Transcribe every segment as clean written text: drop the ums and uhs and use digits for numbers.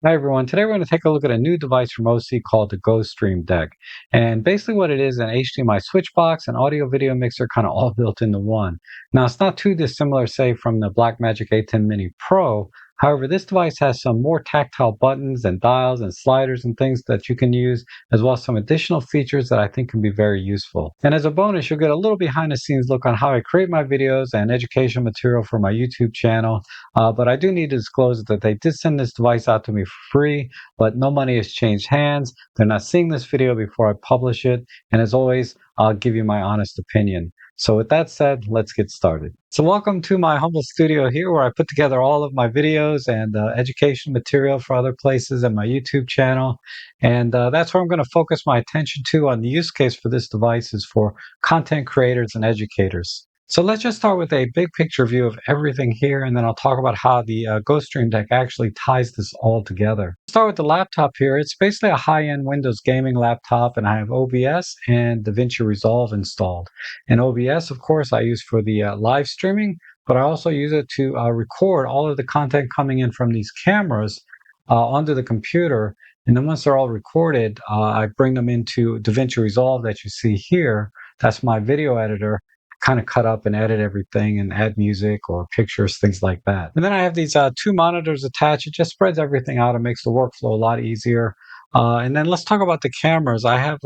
Hi everyone. Today we're going to take a look at a new device from OSEE called the GoStream deck. And basically what it is, an HDMI switch box, an audio video mixer, kind of all built into one. Now it's not too dissimilar, say, from the Blackmagic A10 Mini Pro. However, this device has some more tactile buttons and dials and sliders and things that you can use, as well as some additional features that I think can be very useful. And as a bonus, you'll get a little behind the scenes look on how I create my videos and education material for my YouTube channel. But I do need to disclose that they did send this device out to me for free, but no money has changed hands. They're not seeing this video before I publish it. And as always, I'll give you my honest opinion. So with that said, let's get started. So welcome to my humble studio here where I put together all of my videos and education material for other places and my YouTube channel. And that's where I'm going to focus my attention to on the use case for this device is for content creators and educators. So let's just start with a big picture view of everything here, and then I'll talk about how the GoStream deck actually ties this all together. Start with the laptop here. It's basically a high-end Windows gaming laptop, and I have OBS and DaVinci Resolve installed. And OBS, of course, I use for the live streaming, but I also use it to record all of the content coming in from these cameras onto the computer. And then once they're all recorded, I bring them into DaVinci Resolve that you see here. That's my video editor. Kind of cut up and edit everything and add music or pictures, things like that. And then I have these two monitors attached. It just spreads everything out and makes the workflow a lot easier. And then let's talk about the cameras. I have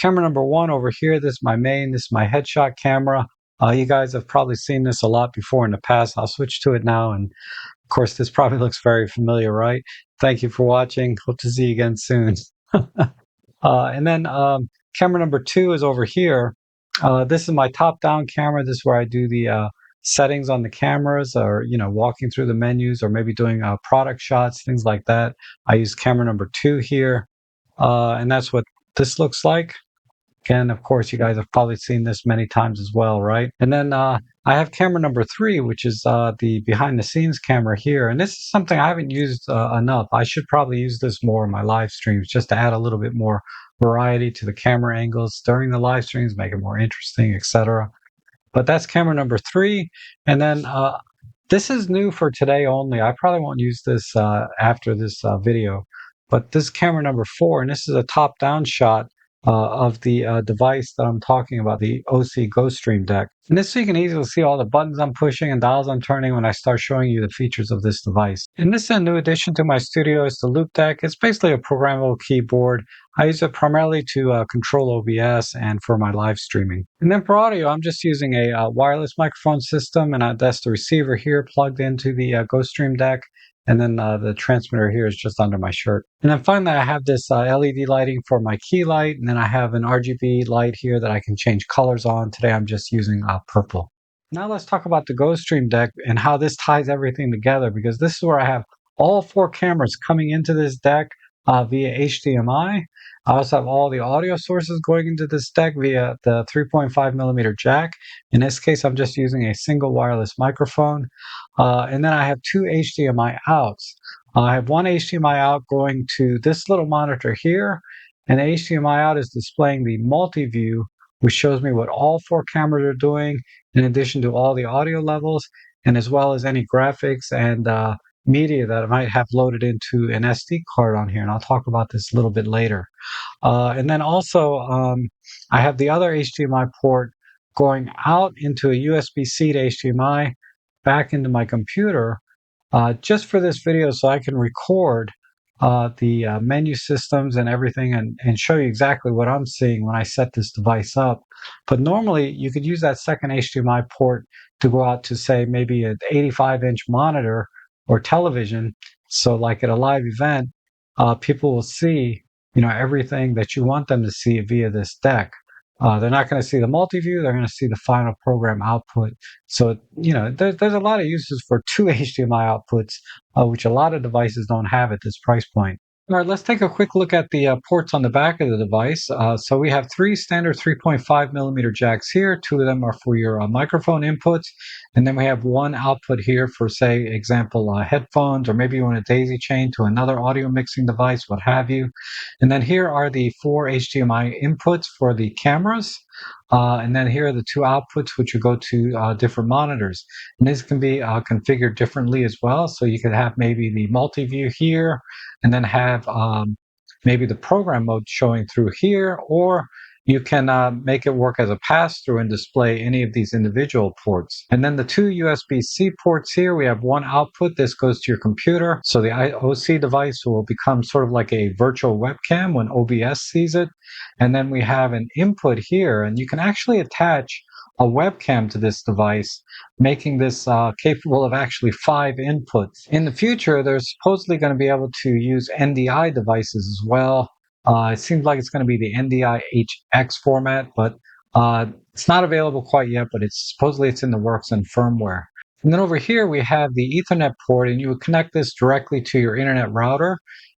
camera number one over here. This is my main. This is my headshot camera. You guys have probably seen this a lot before in the past. I'll switch to it now. And of course, this probably looks very familiar, right? Thank you for watching. Hope to see you again soon. And then camera number two is over here. This is my top-down camera. This is where I do the settings on the cameras, or walking through the menus, or maybe doing product shots, things like that. I use camera number two here, and that's what this looks like. Again, of course, you guys have probably seen this many times as well, right? And then I have camera number three, which is the behind-the-scenes camera here. And this is something I haven't used enough. I should probably use this more in my live streams just to add a little bit more variety to the camera angles during the live streams, make it more interesting, etc. But that's camera number three. And then this is new for today only. I probably won't use this after this video. But this is camera number four, and this is a top-down shot of the device that I'm talking about, the OSEE GoStream deck. And this so you can easily see all the buttons I'm pushing and dials I'm turning when I start showing you the features of this device. And this is a new addition to my studio. It's the Loop Deck. It's basically a programmable keyboard. I use it primarily to control OBS and for my live streaming. And then for audio, I'm just using a wireless microphone system, and that's the receiver here plugged into the GoStream deck. And then the transmitter here is just under my shirt. And then finally, I have this LED lighting for my key light. And then I have an RGB light here that I can change colors on. Today, I'm just using purple. Now let's talk about the GoStream deck and how this ties everything together, because this is where I have all four cameras coming into this deck via HDMI. I also have all the audio sources going into this deck via the 3.5 millimeter jack. In this case, I'm just using a single wireless microphone. And then I have two HDMI outs. I have one HDMI out going to this little monitor here, and the HDMI out is displaying the multi-view, which shows me what all four cameras are doing, in addition to all the audio levels, and as well as any graphics and media that I might have loaded into an SD card on here. And I'll talk about this a little bit later. And then also, I have the other HDMI port going out into a USB-C to HDMI back into my computer just for this video, so I can record the menu systems and everything and show you exactly what I'm seeing when I set this device up. But normally you could use that second HDMI port to go out to, say, maybe an 85-inch monitor or television. So like at a live event, people will see everything that you want them to see via this deck. They're not going to see the multi-view, they're going to see the final program output. So, there's a lot of uses for two HDMI outputs, which a lot of devices don't have at this price point. All right, let's take a quick look at the ports on the back of the device. So we have three standard 3.5 millimeter jacks here. Two of them are for your microphone inputs. And then we have one output here for, say, example, headphones, or maybe you want to daisy chain to another audio mixing device, what have you. And then here are the four HDMI inputs for the cameras. And then here are the two outputs, which will go to different monitors. And these can be configured differently as well. So you could have maybe the multi-view here, and then have maybe the program mode showing through here, or you can make it work as a pass-through and display any of these individual ports. And then the two USB-C ports here, we have one output. This goes to your computer. So the OSEE device will become sort of like a virtual webcam when OBS sees it. And then we have an input here, and you can actually attach a webcam to this device, making this capable of actually 5 inputs. In the future, they're supposedly going to be able to use NDI devices as well. It seems like it's going to be the NDI HX format, but it's not available quite yet, but supposedly it's in the works in firmware. And then over here, we have the Ethernet port, and you would connect this directly to your internet router,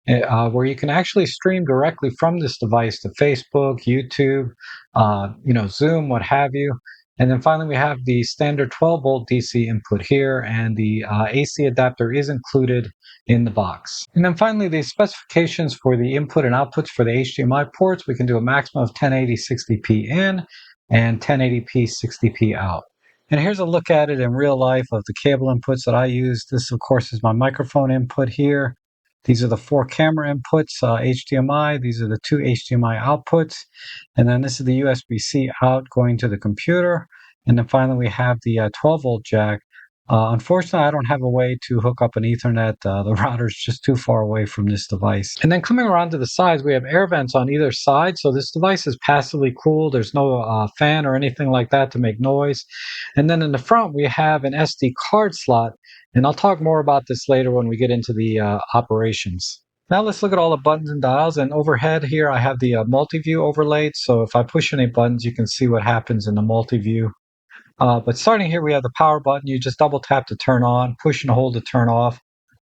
where you can actually stream directly from this device to Facebook, YouTube, Zoom, what have you. And then finally, we have the standard 12-volt DC input here, and the AC adapter is included in the box. And then finally, the specifications for the input and outputs for the HDMI ports. We can do a maximum of 1080 60p in and 1080p 60p out. And here's a look at it in real life of the cable inputs that I use. This, of course, is my microphone input here. These are the 4 camera inputs, HDMI. These are the 2 HDMI outputs. And then this is the USB-C out going to the computer. And then finally, we have the 12-volt jack. Unfortunately, I don't have a way to hook up an Ethernet. The router is just too far away from this device. And then coming around to the sides, we have air vents on either side. So this device is passively cooled. There's no fan or anything like that to make noise. And then in the front, we have an SD card slot. And I'll talk more about this later when we get into the operations. Now let's look at all the buttons and dials. And overhead here, I have the multi-view overlaid. So if I push any buttons, you can see what happens in the multi-view. But starting here, we have the power button. You just double tap to turn on, push and hold to turn off.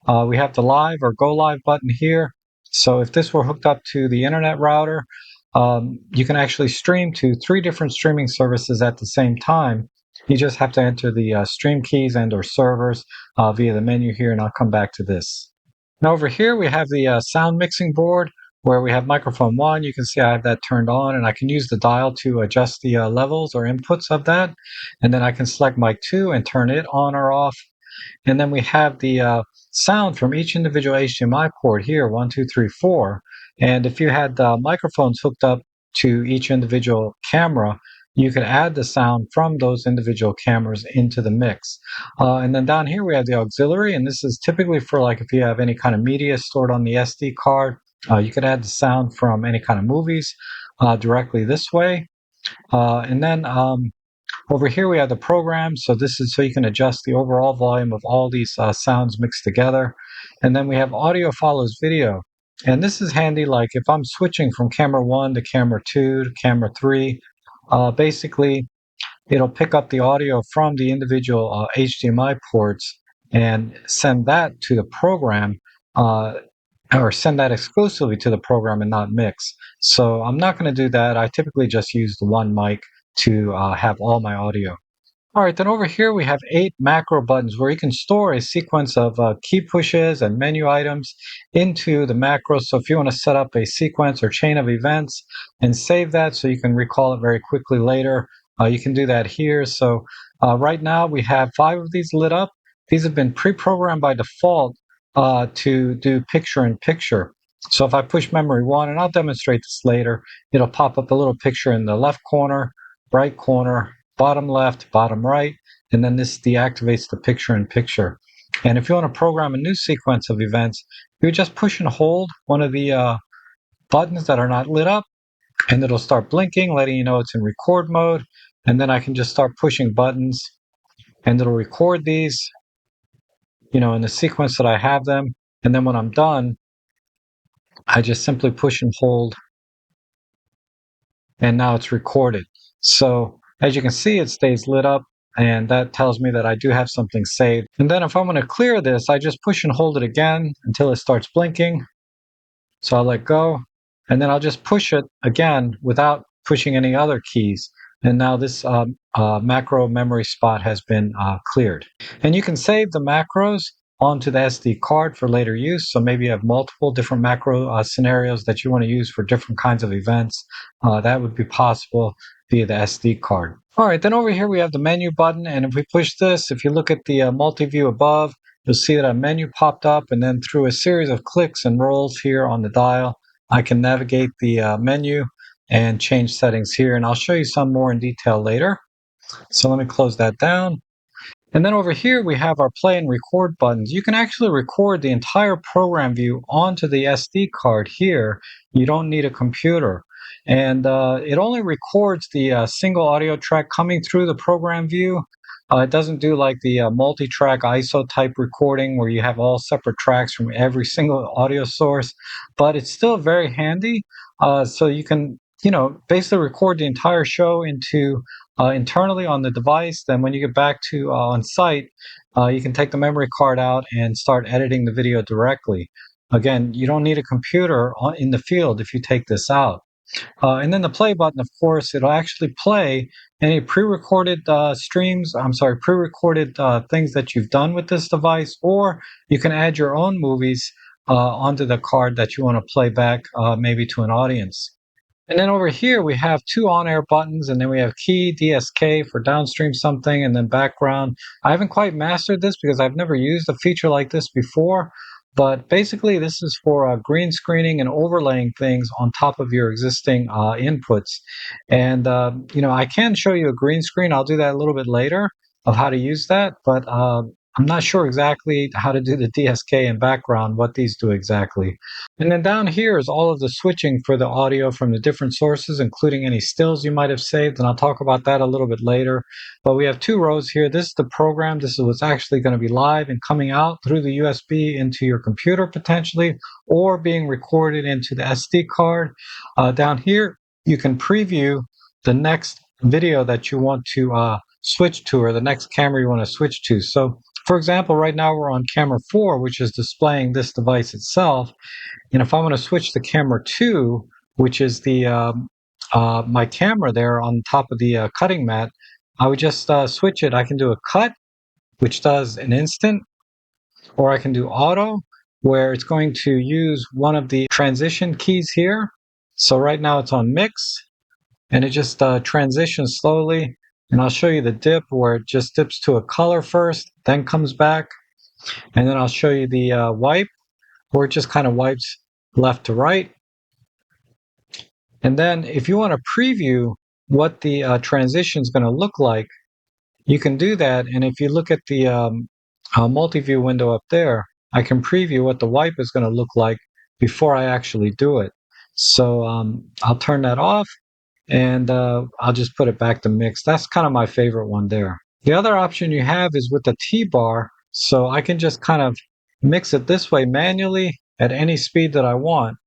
We have the live or go live button here. So if this were hooked up to the internet router, you can actually stream to 3 different streaming services at the same time. You just have to enter the stream keys and or servers via the menu here, and I'll come back to this. Now over here, we have the sound mixing board, where we have microphone 1. You can see I have that turned on, and I can use the dial to adjust the levels or inputs of that. And then I can select mic 2 and turn it on or off. And then we have the sound from each individual HDMI port here, 1, 2, 3, 4. And if you had microphones hooked up to each individual camera, you could add the sound from those individual cameras into the mix. And then down here we have the auxiliary, and this is typically for like if you have any kind of media stored on the SD card. You could add the sound from any kind of movies directly this way. And then over here we have the program. So this is so you can adjust the overall volume of all these sounds mixed together. And then we have audio follows video. And this is handy like if I'm switching from camera 1 to camera 2 to camera 3, basically it'll pick up the audio from the individual HDMI ports and send that to the program, or send that exclusively to the program and not mix. So I'm not going to do that. I typically just use the one mic to have all my audio. All right, then over here we have 8 macro buttons where you can store a sequence of key pushes and menu items into the macros. So if you want to set up a sequence or chain of events and save that so you can recall it very quickly later, you can do that here. So right now we have 5 of these lit up. These have been pre-programmed by default to do picture-in-picture. So if I push memory 1, and I'll demonstrate this later, it'll pop up a little picture in the left corner, right corner, bottom left, bottom right, and then this deactivates the picture-in-picture. And if you want to program a new sequence of events, you just push and hold one of the buttons that are not lit up, and it'll start blinking, letting you know it's in record mode. And then I can just start pushing buttons, and it'll record these, in the sequence that I have them. And then when I'm done, I just simply push and hold, and now it's recorded. So as you can see, it stays lit up, and that tells me that I do have something saved. And then if I'm going to clear this, I just push and hold it again until it starts blinking. So I'll let go, and then I'll just push it again without pushing any other keys. And now this macro memory spot has been cleared. And you can save the macros onto the SD card for later use. So maybe you have multiple different macro scenarios that you want to use for different kinds of events. That would be possible. via the SD card. All right, then over here we have the menu button, and if we push this, if you look at the multi-view above, you'll see that a menu popped up, and then through a series of clicks and rolls here on the dial, I can navigate the menu and change settings here, and I'll show you some more in detail later. So let me close that down. And then over here, we have our play and record buttons. You can actually record the entire program view onto the SD card here. You don't need a computer. And it only records the single audio track coming through the program view. It doesn't do like the multi-track ISO type recording where you have all separate tracks from every single audio source, but it's still very handy. So you can, basically record the entire show into internally on the device. Then when you get back to on site, you can take the memory card out and start editing the video directly. Again, you don't need a computer in the field if you take this out. And then the play button, of course, it'll actually play any pre-recorded pre-recorded things that you've done with this device, or you can add your own movies onto the card that you want to play back maybe to an audience. And then over here, we have two on-air buttons, and then we have key, DSK for downstream something, and then background. I haven't quite mastered this because I've never used a feature like this before, but basically this is for green screening and overlaying things on top of your existing inputs. And, I can show you a green screen. I'll do that a little bit later of how to use that, but I'm not sure exactly how to do the DSK and background, what these do exactly. And then down here is all of the switching for the audio from the different sources, including any stills you might have saved, and I'll talk about that a little bit later. But we have two rows here. This is the program. This is what's actually going to be live and coming out through the USB into your computer potentially, or being recorded into the SD card. Down here, you can preview the next video that you want to switch to, or the next camera you want to switch to. So, for example, right now we're on camera 4, which is displaying this device itself. And if I want to switch to camera 2, which is the my camera there on top of the cutting mat, I would just switch it. I can do a cut, which does an instant, or I can do auto, where it's going to use one of the transition keys here. So right now it's on mix, and it just transitions slowly. And I'll show you the dip where it just dips to a color first, then comes back. And then I'll show you the wipe, where it just kind of wipes left to right. And then if you want to preview what the transition is going to look like, you can do that. And if you look at the multi-view window up there, I can preview what the wipe is going to look like before I actually do it. So I'll turn that off, and I'll just put it back to mix. That's kind of my favorite one there. The other option you have is with the T-bar. So I can just kind of mix it this way manually at any speed that I want.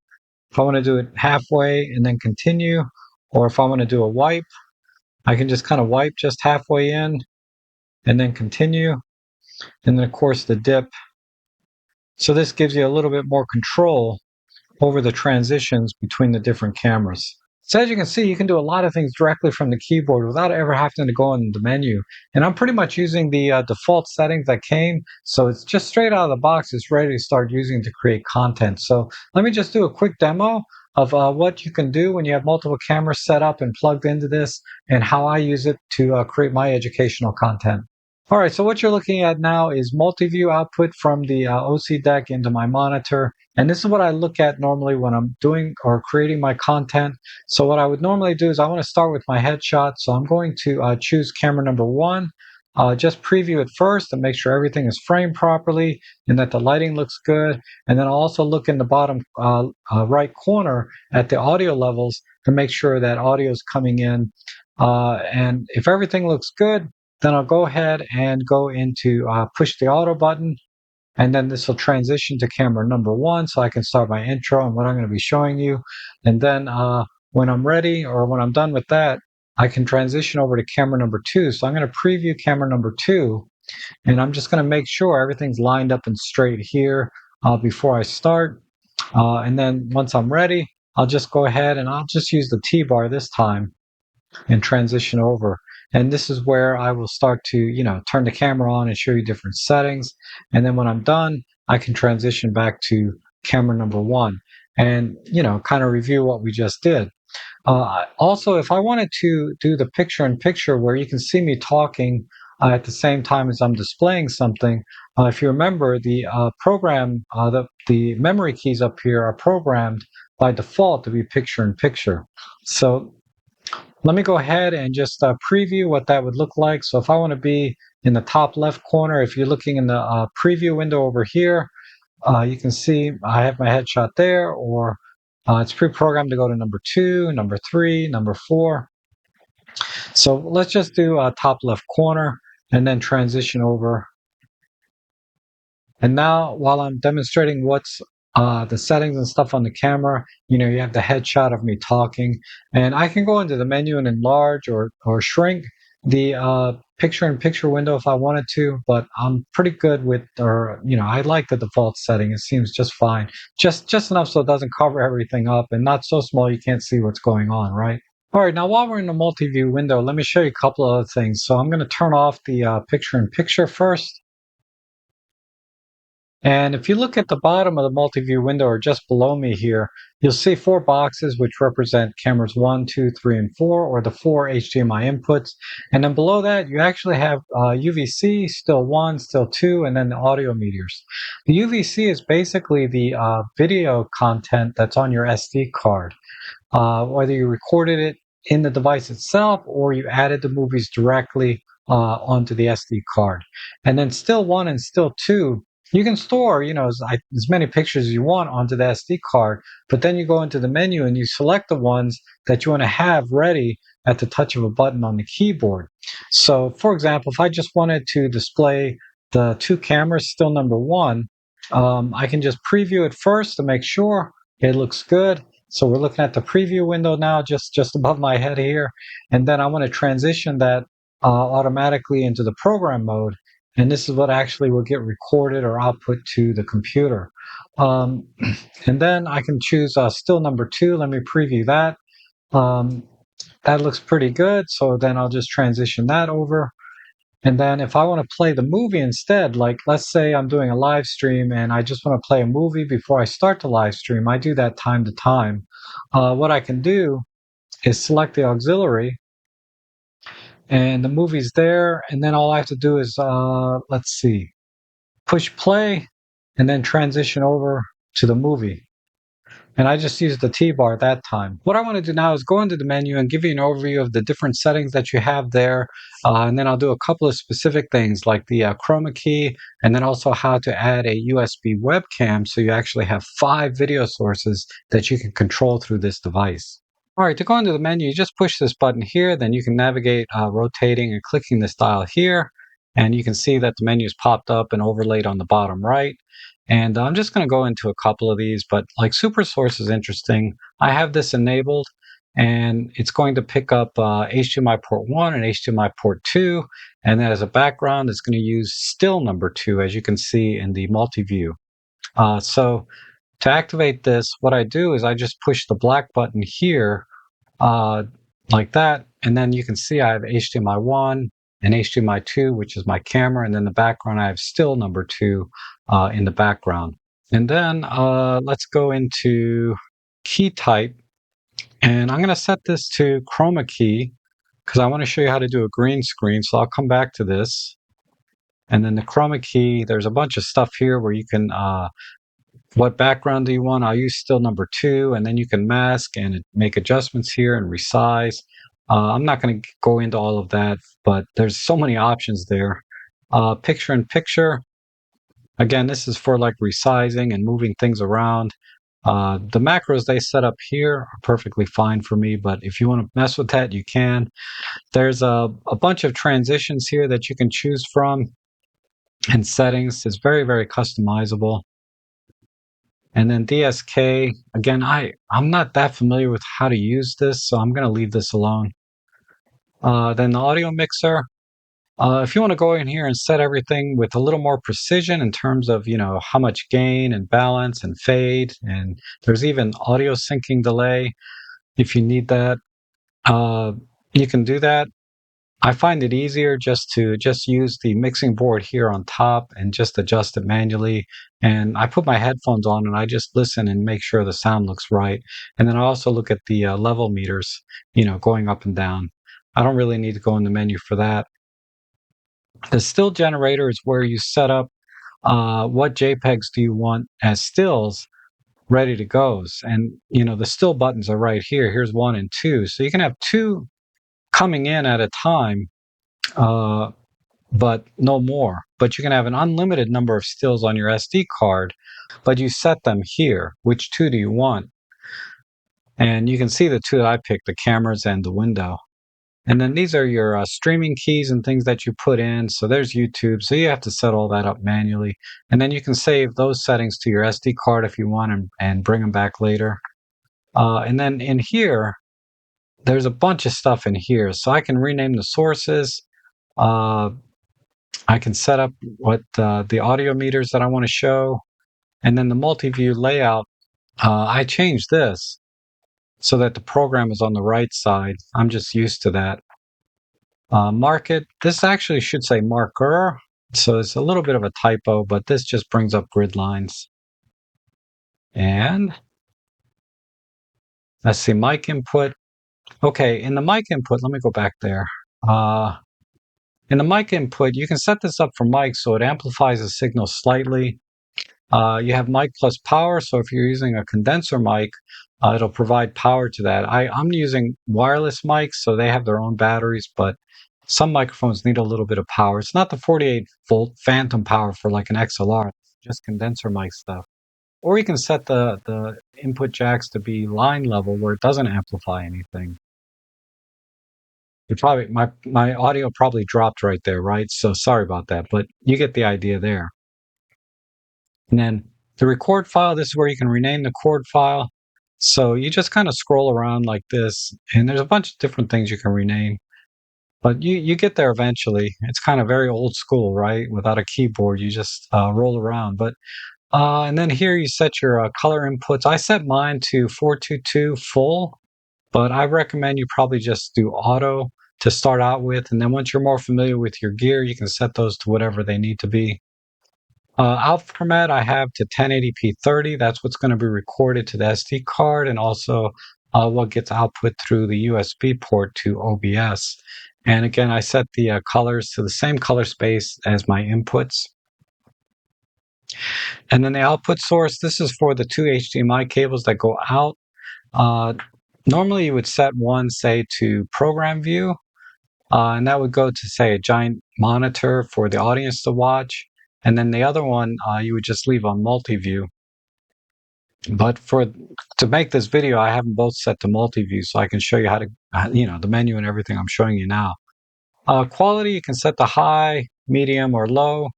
If I want to do it halfway and then continue, or if I want to do a wipe, I can just kind of wipe just halfway in and then continue. And then, of course, the dip. So this gives you a little bit more control over the transitions between the different cameras. So as you can see, you can do a lot of things directly from the keyboard without ever having to go in the menu. And I'm pretty much using the default settings that came. So it's just straight out of the box. It's ready to start using to create content. So let me just do a quick demo of what you can do when you have multiple cameras set up and plugged into this, and how I use it to create my educational content. All right, so what you're looking at now is multi-view output from the OSEE deck into my monitor. And this is what I look at normally when I'm doing or creating my content. So what I would normally do is I want to start with my headshot. So I'm going to choose camera number 1. Just preview it first and make sure everything is framed properly and that the lighting looks good. And then I'll also look in the bottom right corner at the audio levels to make sure that audio is coming in. And if everything looks good, then I'll go ahead and go into push the auto button, and then this will transition to camera number 1, so I can start my intro and what I'm going to be showing you. And then when I'm ready, or when I'm done with that, I can transition over to camera number 2. So I'm going to preview camera number 2, and I'm just going to make sure everything's lined up and straight here before I start. And then once I'm ready, I'll just go ahead and I'll just use the T-bar this time and transition over. And this is where I will start to, turn the camera on and show you different settings. And then when I'm done, I can transition back to camera number 1 and, kind of review what we just did. Also, if I wanted to do the picture-in-picture where you can see me talking at the same time as I'm displaying something, if you remember, the memory keys up here are programmed by default to be picture-in-picture. So let me go ahead and just preview what that would look like. So if I want to be in the top left corner, if you're looking in the preview window over here, you can see I have my headshot there, or it's pre-programmed to go to number 2, number 3, number 4. So let's just do top left corner and then transition over. And now, while I'm demonstrating what's the settings and stuff on the camera, you have the headshot of me talking, and I can go into the menu and enlarge or shrink the picture-in-picture window if I wanted to, but I'm pretty good with, I like the default setting. It seems just fine, just enough so it doesn't cover everything up, and not so small you can't see what's going on, right? All right, now while we're in the multi-view window, let me show you a couple of other things. So I'm going to turn off the picture-in-picture first. And if you look at the bottom of the multi-view window or just below me here, you'll see 4 boxes which represent cameras 1, 2, 3, and 4, or the 4 HDMI inputs. And then below that, you actually have UVC, still 1, still 2, and then the audio meters. The UVC is basically the video content that's on your SD card. Whether you recorded it in the device itself or you added the movies directly onto the SD card. And then still 1 and still 2, you can store, as many pictures as you want onto the SD card, but then you go into the menu and you select the ones that you want to have ready at the touch of a button on the keyboard. So, for example, if I just wanted to display the 2 cameras, still number 1, I can just preview it first to make sure it looks good. So we're looking at the preview window now, just above my head here, and then I want to transition that automatically into the program mode. And this is what actually will get recorded or output to the computer. Um, and then I can choose still number 2. Let me preview that. That looks pretty good. So then I'll just transition that over. And then if I want to play the movie instead, like let's say I'm doing a live stream and I just want to play a movie before I start the live stream, I do that time to time. What I can do is select the auxiliary and the movie's there, and then all I have to do is let's see, push play and then transition over to the movie. And I just used the T-bar that time. What I want to do now is go into the menu and give you an overview of the different settings that you have there, and then I'll do a couple of specific things like the chroma key, and then also how to add a USB webcam so you actually have 5 video sources that you can control through this device. All right, to go into the menu, you just push this button here, then you can navigate rotating and clicking this dial here, and you can see that the menu is popped up and overlaid on the bottom right. And I'm just going to go into a couple of these, but like Super Source is interesting. I have this enabled, and it's going to pick up HDMI port 1 and HDMI port 2, and then as a background, it's going to use still number 2, as you can see in the multi-view. So to activate this, what I do is I just push the black button here, like that, and then you can see I have HDMI 1 and HDMI 2, which is my camera, and then the background I have still number 2 in the background. And then let's go into key type, and I'm going to set this to chroma key because I want to show you how to do a green screen, so I'll come back to this. And then the chroma key, there's a bunch of stuff here where you can what background do you want? I'll use still number 2, and then you can mask and make adjustments here and resize. I'm not going to go into all of that, but there's so many options there. Picture in picture. Again, this is for like resizing and moving things around. The macros they set up here are perfectly fine for me, but if you want to mess with that, you can. There's a bunch of transitions here that you can choose from, and settings. It's very, very customizable. And then DSK, again, I'm not that familiar with how to use this, so I'm going to leave this alone. Then the audio mixer. If you want to go in here and set everything with a little more precision in terms of, how much gain and balance and fade, and there's even audio syncing delay if you need that, you can do that. I find it easier just to use the mixing board here on top and just adjust it manually. And I put my headphones on and I just listen and make sure the sound looks right. And then I also look at the level meters, going up and down. I don't really need to go in the menu for that. The still generator is where you set up what JPEGs do you want as stills ready to go. And, the still buttons are right here. Here's 1 and 2. So you can have 2 coming in at a time. But no more. But you can have an unlimited number of stills on your SD card, but you set them here. Which 2 do you want? And you can see the 2 that I picked, the cameras and the window. And then these are your streaming keys and things that you put in. So there's YouTube. So you have to set all that up manually. And then you can save those settings to your SD card if you want and bring them back later. And then in here, there's a bunch of stuff in here. So I can rename the sources. I can set up what the audio meters that I want to show. And then the multi-view layout, I changed this so that the program is on the right side. I'm just used to that. Market, this actually should say marker. So it's a little bit of a typo, but this just brings up grid lines. And let's see, mic input. Okay, in the mic input, let me go back there. In the mic input, you can set this up for mic so it amplifies the signal slightly. You have mic plus power, so if you're using a condenser mic, it'll provide power to that. I'm using wireless mics, so they have their own batteries, but some microphones need a little bit of power. It's not the 48-volt phantom power for like an XLR, it's just condenser mic stuff. Or you can set the input jacks to be line level where it doesn't amplify anything. My audio probably dropped right there, right? So sorry about that, but you get the idea there. And then the record file, this is where you can rename the chord file. So you just kind of scroll around like this, and there's a bunch of different things you can rename. But you get there eventually. It's kind of very old school, right? Without a keyboard, you just roll around. But and then here you set your color inputs. I set mine to 422 full, but I recommend you probably just do auto to start out with. And then once you're more familiar with your gear, you can set those to whatever they need to be. Out format, I have to 1080p 30. That's what's going to be recorded to the SD card, and also what gets output through the USB port to OBS. And again, I set the colors to the same color space as my inputs. And then the output source, this is for the 2 HDMI cables that go out. Normally, you would set one, say, to program view, and that would go to, say, a giant monitor for the audience to watch. And then the other one, you would just leave on multi-view. But to make this video, I have them both set to multi-view so I can show you how to, the menu and everything I'm showing you now. Quality, you can set to high, medium, or low.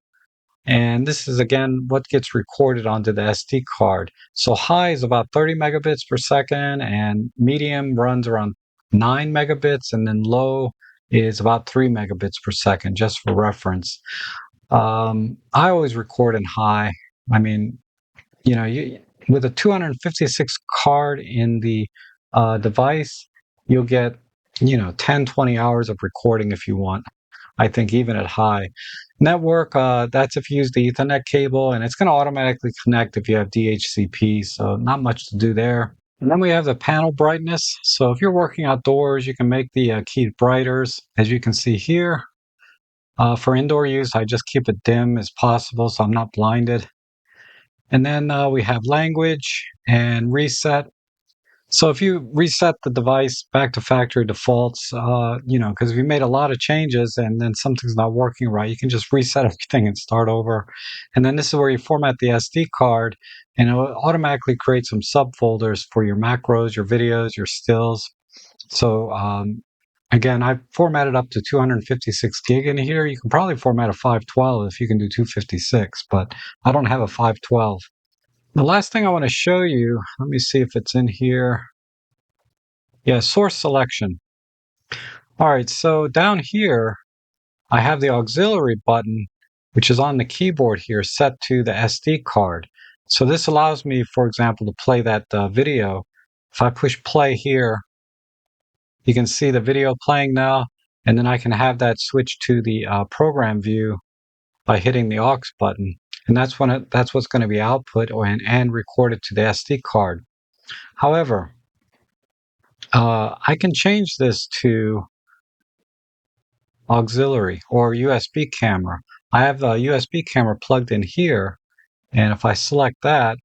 And this is, again, what gets recorded onto the SD card. So high is about 30 megabits per second, and medium runs around 9 megabits, and then low is about 3 megabits per second, just for reference. I always record in high. I mean, with a 256 card in the device, you'll get, 10, 20 hours of recording if you want. I think even at high. Network, that's if you use the Ethernet cable, and it's going to automatically connect if you have DHCP, so not much to do there. And then we have the panel brightness. So if you're working outdoors, you can make the key brighter, as you can see here. For indoor use, I just keep it dim as possible so I'm not blinded. And then we have language and reset. So if you reset the device back to factory defaults, because if you made a lot of changes and then something's not working right, you can just reset everything and start over. And then this is where you format the SD card, and it will automatically create some subfolders for your macros, your videos, your stills. So again, I formatted up to 256 gig in here. You can probably format a 512 if you can do 256, but I don't have a 512. The last thing I want to show you, let me see if it's in here. Yeah, source selection. All right, so down here, I have the auxiliary button, which is on the keyboard here, set to the SD card. So this allows me, for example, to play that video. If I push play here, you can see the video playing now. and then I can have that switch to the program view by hitting the aux button, and that's what's going to be output and recorded to the SD card. However, I can change this to auxiliary or USB camera. I have a USB camera plugged in here, and if I select that,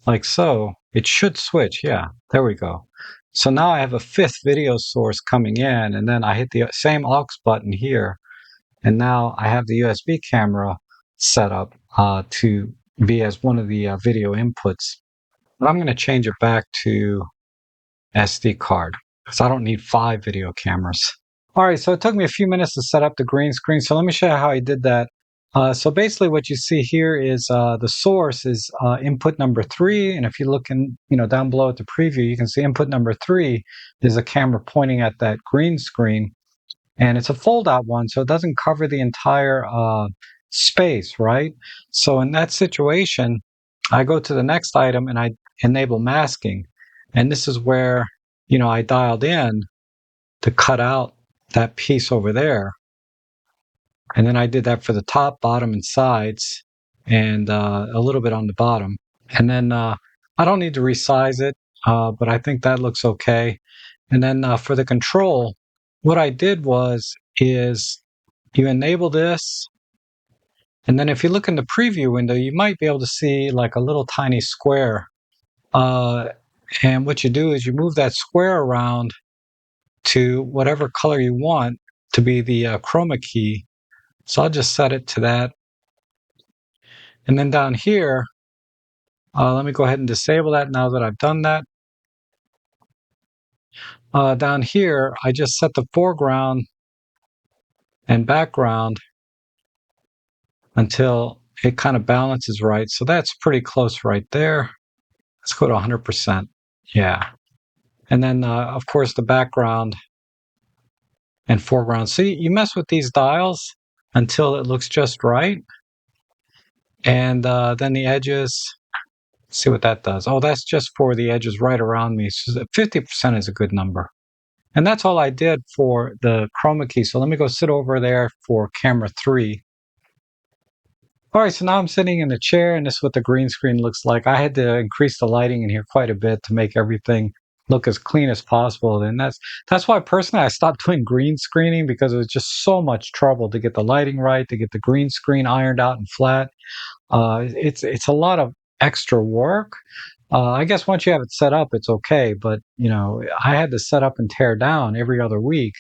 like so, it should switch. Yeah, there we go. So now I have a fifth video source coming in, and then I hit the same aux button here, and now I have the USB camera set up to be as one of the video inputs. But I'm going to change it back to SD card because I don't need 5 video cameras. All right, so it took me a few minutes to set up the green screen. So let me show you how I did that. So basically what you see here is the source is input number 3. And if you look in, down below at the preview, you can see input number 3 is a camera pointing at that green screen. And it's a fold-out one, so it doesn't cover the entire space, right? So in that situation, I go to the next item and I enable masking. And this is where, I dialed in to cut out that piece over there. And then I did that for the top, bottom, and sides, and a little bit on the bottom. And then I don't need to resize it, but I think that looks okay. And then for the control, what I did is you enable this, and then if you look in the preview window, you might be able to see like a little tiny square. And what you do is you move that square around to whatever color you want to be the chroma key. So I'll just set it to that. And then down here, let me go ahead and disable that now that I've done that. Down here, I just set the foreground and background until it kind of balances right. So that's pretty close right there. Let's go to 100%. Yeah. And then, of course, the background and foreground. So you mess with these dials until it looks just right. And then the edges, see what that does. Oh, that's just for the edges right around me. So 50% is a good number. And that's all I did for the chroma key. So let me go sit over there for camera 3. All right, so now I'm sitting in the chair, and this is what the green screen looks like. I had to increase the lighting in here quite a bit to make everything look as clean as possible. And that's why personally I stopped doing green screening, because it was just so much trouble to get the lighting right, to get the green screen ironed out and flat. It's a lot of extra work. I guess once you have it set up, it's okay. But I had to set up and tear down every other week,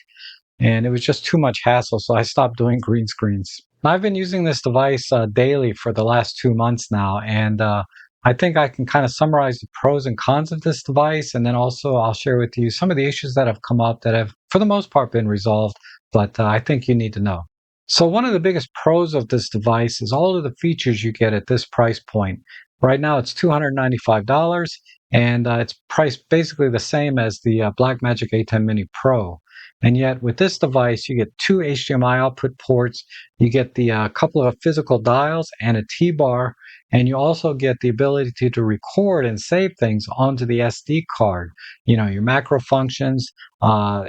and it was just too much hassle. So I stopped doing green screens. I've been using this device daily for the last 2 months now, and I think I can kind of summarize the pros and cons of this device, and then also I'll share with you some of the issues that have come up that have, for the most part, been resolved, but I think you need to know. So one of the biggest pros of this device is all of the features you get at this price point. Right now it's $295, and it's priced basically the same as the Blackmagic A10 Mini Pro. And yet with this device, you get 2 HDMI output ports, you get the couple of physical dials and a T-bar, and you also get the ability to record and save things onto the SD card. Your macro functions,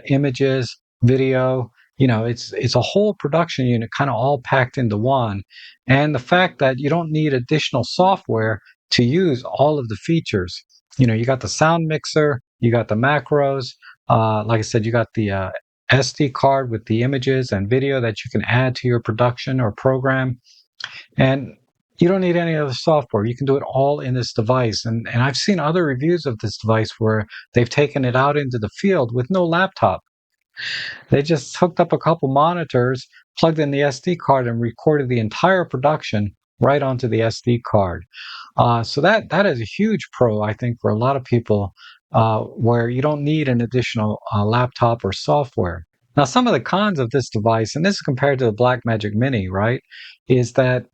images, video. It's a whole production unit kind of all packed into one. And the fact that you don't need additional software to use all of the features. You got the sound mixer, you got the macros, like I said, you got the SD card with the images and video that you can add to your production or program. And you don't need any other software. You can do it all in this device. And I've seen other reviews of this device where they've taken it out into the field with no laptop. They just hooked up a couple monitors, plugged in the SD card, and recorded the entire production right onto the SD card. So that is a huge pro, I think, for a lot of people, where you don't need an additional laptop or software. Now, some of the cons of this device, and this is compared to the Blackmagic Mini, right, is that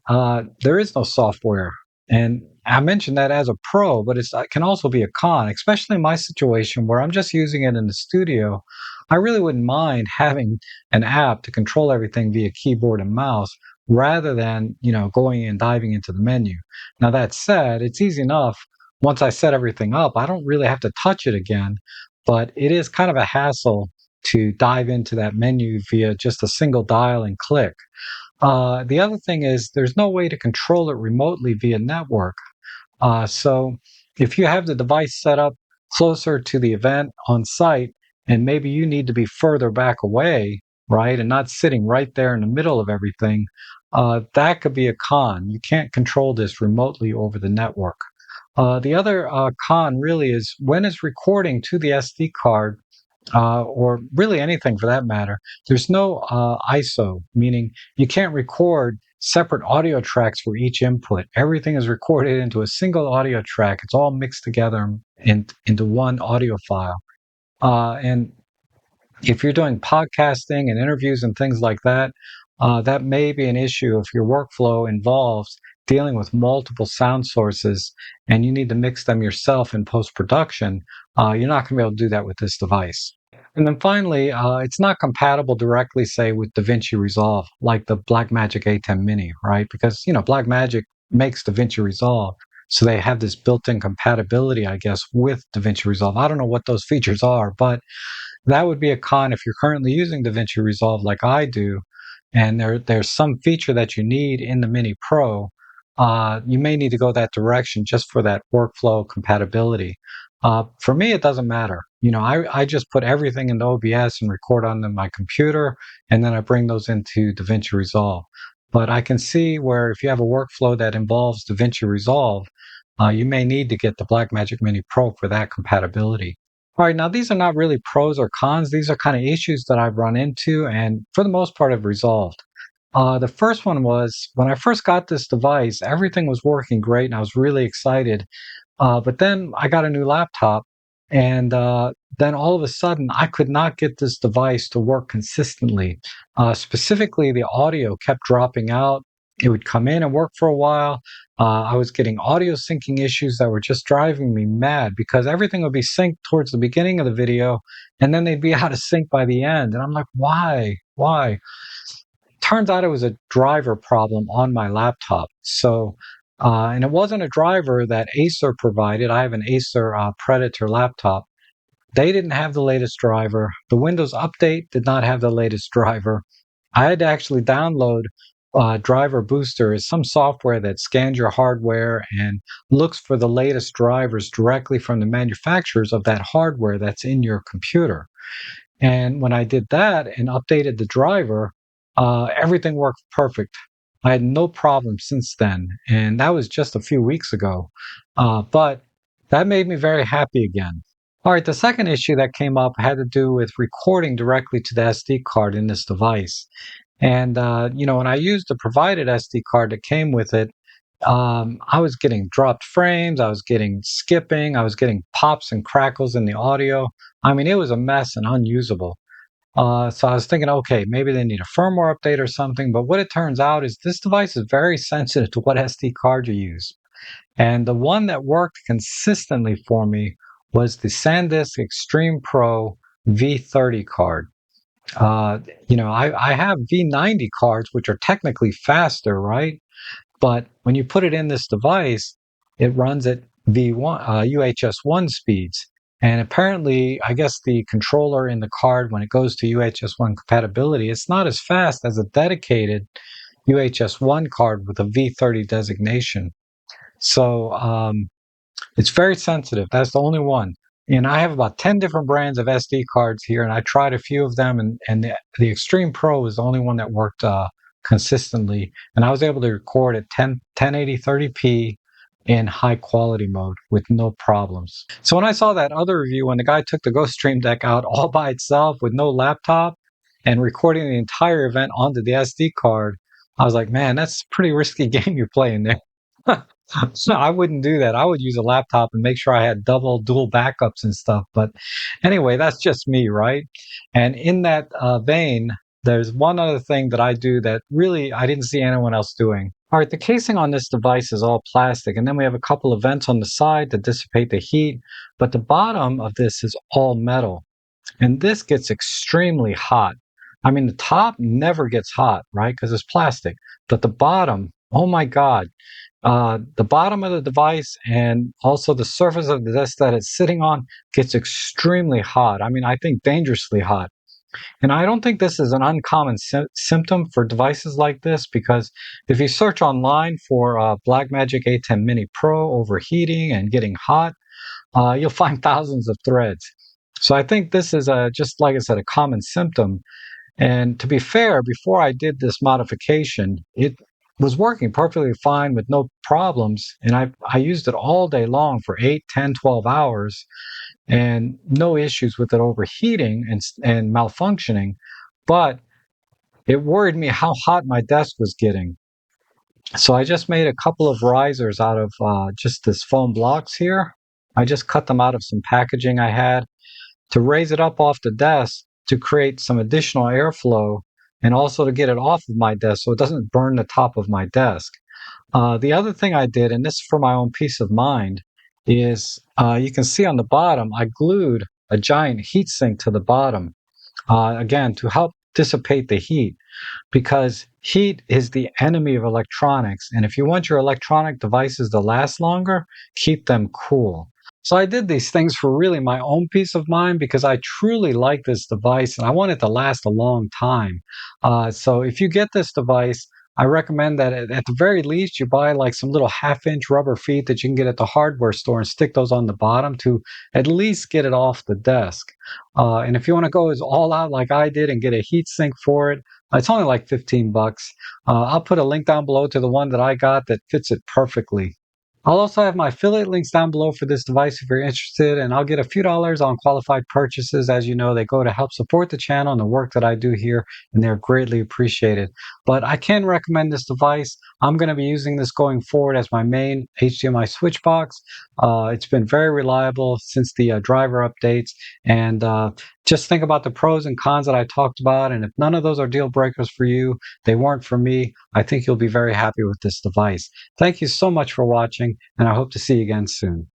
there is no software. And I mentioned that as a pro, but it can also be a con, especially in my situation where I'm just using it in the studio. I really wouldn't mind having an app to control everything via keyboard and mouse rather than, going and diving into the menu. Now, that said, it's easy enough. Once I set everything up, I don't really have to touch it again, but it is kind of a hassle to dive into that menu via just a single dial and click. The other thing is there's no way to control it remotely via network. So if you have the device set up closer to the event on site, and maybe you need to be further back away, right, and not sitting right there in the middle of everything, that could be a con. You can't control this remotely over the network. The other con really is when it's recording to the SD card, or really anything for that matter, there's no ISO, meaning you can't record separate audio tracks for each input. Everything is recorded into a single audio track. It's all mixed together into one audio file. And if you're doing podcasting and interviews and things like that, that may be an issue if your workflow involves dealing with multiple sound sources and you need to mix them yourself in post production. You're not going to be able to do that with this device. And then finally, it's not compatible directly, say, with DaVinci Resolve, like the Blackmagic A10 Mini, right? Because, Blackmagic makes DaVinci Resolve. So they have this built-in compatibility, I guess, with DaVinci Resolve. I don't know what those features are, but that would be a con if you're currently using DaVinci Resolve like I do, and there's some feature that you need in the Mini Pro. You may need to go that direction just for that workflow compatibility. For me, it doesn't matter. I just put everything into OBS and record on my computer, and then I bring those into DaVinci Resolve. But I can see where if you have a workflow that involves DaVinci Resolve, you may need to get the Blackmagic Mini Pro for that compatibility. All right, now these are not really pros or cons. These are kind of issues that I've run into, and for the most part, have resolved. The first one was when I first got this device, everything was working great, and I was really excited. But then I got a new laptop, and then all of a sudden, I could not get this device to work consistently. Specifically, the audio kept dropping out. It would come in and work for a while. I was getting audio syncing issues that were just driving me mad because everything would be synced towards the beginning of the video, and then they'd be out of sync by the end. And I'm like, why? Why? Turns out it was a driver problem on my laptop. So, and it wasn't a driver that Acer provided. I have an Acer Predator laptop. They didn't have the latest driver. The Windows Update did not have the latest driver. I had to actually download Driver Booster, is some software that scans your hardware and looks for the latest drivers directly from the manufacturers of that hardware that's in your computer. And when I did that and updated the driver, everything worked perfect. I had no problem since then, and that was just a few weeks ago. But that made me very happy again. All right, the second issue that came up had to do with recording directly to the SD card in this device. And, when I used the provided SD card that came with it, I was getting dropped frames, I was getting skipping, I was getting pops and crackles in the audio. I mean, it was a mess and unusable. So I was thinking, okay, maybe they need a firmware update or something. But what it turns out is this device is very sensitive to what SD card you use. And the one that worked consistently for me was the SanDisk Extreme Pro V30 card. I have V90 cards, which are technically faster, right? But when you put it in this device, it runs at V1 UHS-1 speeds. And apparently, I guess the controller in the card, when it goes to UHS-1 compatibility, it's not as fast as a dedicated UHS-1 card with a V30 designation. So it's very sensitive. That's the only one. And I have about 10 different brands of SD cards here, and I tried a few of them, and the Extreme Pro is the only one that worked consistently. And I was able to record at 1080 30p in high quality mode with no problems. So when I saw that other review, when the guy took the GoStream deck out all by itself with no laptop and recording the entire event onto the SD card, I was like, man, that's a pretty risky game you're playing there. No, I wouldn't do that. I would use a laptop and make sure I had dual backups and stuff. But anyway, that's just me, right? And in that vein, there's one other thing that I do that really I didn't see anyone else doing. All right, the casing on this device is all plastic, and then we have a couple of vents on the side to dissipate the heat, but the bottom of this is all metal, and this gets extremely hot. I mean, the top never gets hot, right? Because it's plastic, but the bottom, oh my God. The bottom of the device and also the surface of the desk that it's sitting on gets extremely hot. I mean, I think dangerously hot. And I don't think this is an uncommon symptom for devices like this, because if you search online for Blackmagic A10 Mini Pro overheating and getting hot, you'll find thousands of threads. So I think this is just like I said, a common symptom. And to be fair, before I did this modification, it was working perfectly fine with no problems. And I used it all day long for 8, 10, 12 hours and no issues with it overheating and malfunctioning. But it worried me how hot my desk was getting. So I just made a couple of risers out of just this foam blocks here. I just cut them out of some packaging I had to raise it up off the desk to create some additional airflow and also to get it off of my desk so it doesn't burn the top of my desk. The other thing I did, and this is for my own peace of mind, is you can see on the bottom, I glued a giant heat sink to the bottom, again, to help dissipate the heat, because heat is the enemy of electronics. And if you want your electronic devices to last longer, keep them cool. So I did these things for really my own peace of mind, because I truly like this device and I want it to last a long time. So if you get this device, I recommend that at the very least you buy like some little half-inch rubber feet that you can get at the hardware store and stick those on the bottom to at least get it off the desk. And if you want to go as all out like I did and get a heat sink for it, it's only like 15 bucks. I'll put a link down below to the one that I got that fits it perfectly. I'll also have my affiliate links down below for this device if you're interested, and I'll get a few dollars on qualified purchases. As you know, they go to help support the channel and the work that I do here, and they're greatly appreciated. But I can recommend this device. I'm going to be using this going forward as my main HDMI switch box. It's been very reliable since the driver updates, and just think about the pros and cons that I talked about, and if none of those are deal breakers for you, they weren't for me, I think you'll be very happy with this device. Thank you so much for watching, and I hope to see you again soon.